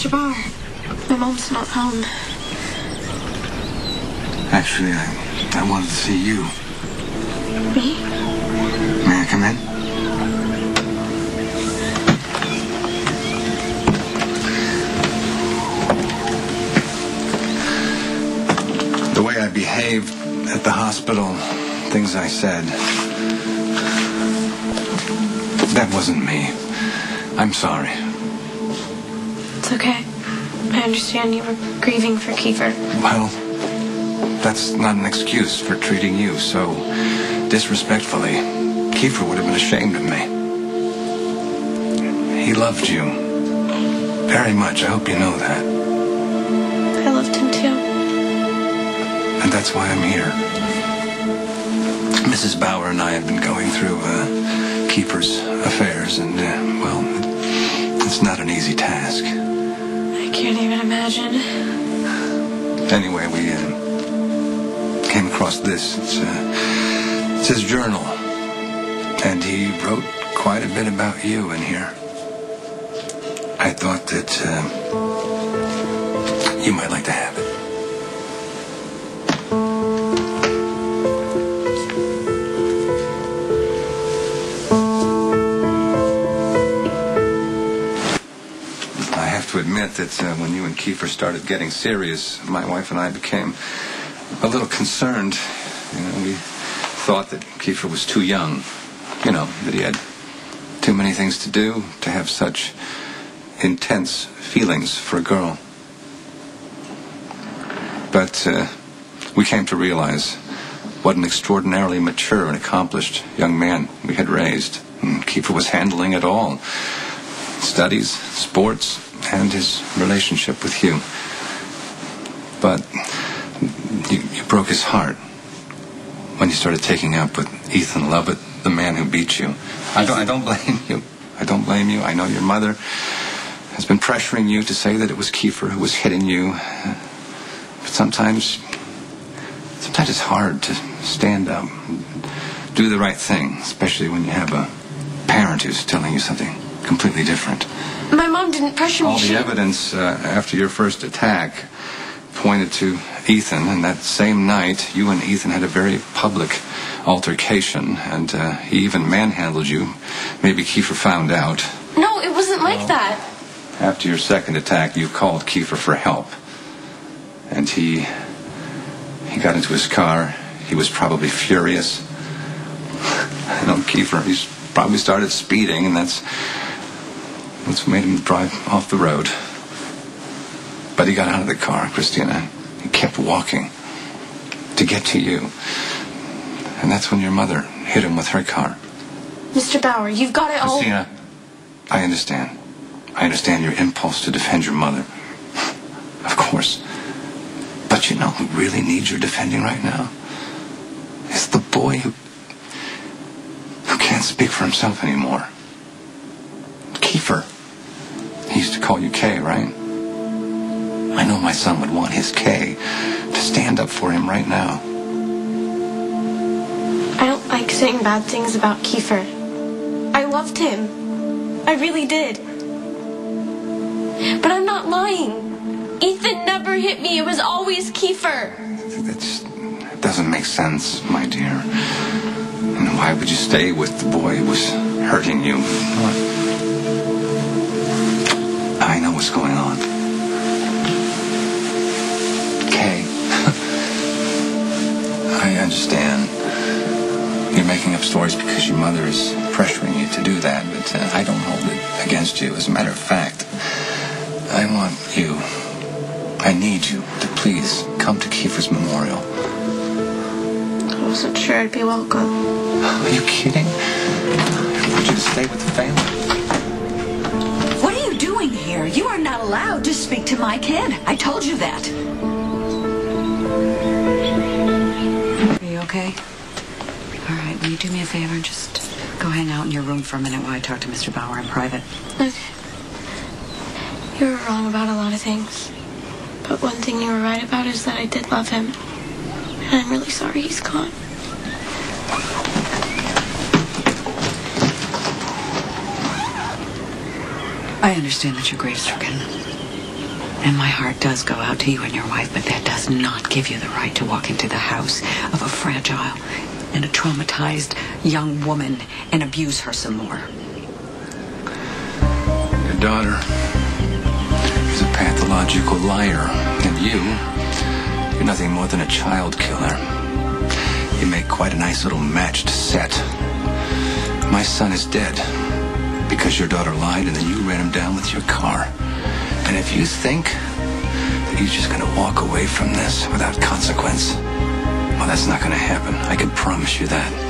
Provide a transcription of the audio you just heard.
Mr. Bauer, my mom's not home. Actually, I wanted to see you. Me? May I come in? The way I behaved at the hospital, things I said, that wasn't me. I'm sorry. It's okay. I understand you were grieving for Kiefer. Well, that's not an excuse for treating you so disrespectfully. Kiefer would have been ashamed of me. He loved you very much. I hope you know that. I loved him too. And that's why I'm here. Mrs. Bauer and I have been going through Kiefer's affairs, and, well, it's not an easy task. I can't even imagine. Anyway, we came across this. It's his journal. And he wrote quite a bit about you in here. I thought that you might like to have it. I have to admit that when you and Kiefer started getting serious, my wife and I became a little concerned. You know, we thought that Kiefer was too young. You know, that he had too many things to do to have such intense feelings for a girl. But we came to realize what an extraordinarily mature and accomplished young man we had raised. And Kiefer was handling it all. Studies, sports, and his relationship with you. But you broke his heart when you started taking up with Ethan Lovett, the man who beat you. I don't blame you. I don't blame you. I know your mother has been pressuring you to say that it was Kiefer who was hitting you. But sometimes it's hard to stand up and do the right thing, especially when you have a parent who's telling you something completely different. My mom didn't pressure me. All the evidence after your first attack pointed to Ethan, and that same night you and Ethan had a very public altercation, and he even manhandled you. Maybe Kiefer found out. No, it wasn't like that. After your second attack, you called Kiefer for help. And he got into his car. He was probably furious. I know Kiefer, he's probably started speeding, and that's what made him drive off the road. But he got out of the car, Kristina. He kept walking to get to you. And that's when your mother hit him with her car. Mr. Bauer, you've got it all... Kristina, I understand. I understand your impulse to defend your mother. Of course. But you know who really needs your defending right now? It's the boy who can't speak for himself anymore. Kiefer. He used to call you Kay, right? I know my son would want his Kay to stand up for him right now. I don't like saying bad things about Kiefer. I loved him. I really did. But I'm not lying. Ethan never hit me. It was always Kiefer. It doesn't make sense, my dear. And why would you stay with the boy who was hurting you? I know what's going on. Kay, I understand. You're making up stories because your mother is pressuring you to do that, but I don't hold it against you. As a matter of fact, I need you to please come to Kiefer's memorial. I wasn't sure I'd be welcome. Are you kidding? I want you to stay with the family. What are you doing here? You are not allowed to speak to my kid. I told you that. Are you okay? All right, will you do me a favor? Just go hang out in your room for a minute while I talk to Mr. Bauer in private. Okay. You were wrong about a lot of things. But one thing you were right about is that I did love him. And I'm really sorry he's gone. I understand that you're grief-stricken. And my heart does go out to you and your wife, but that does not give you the right to walk into the house of a fragile and a traumatized young woman and abuse her some more. Your daughter is a pathological liar, and you're nothing more than a child killer. You make quite a nice little matched set. My son is dead because your daughter lied and then you ran him down with your car. And if you think that you're just going to walk away from this without consequence, well, that's not going to happen. I can promise you that.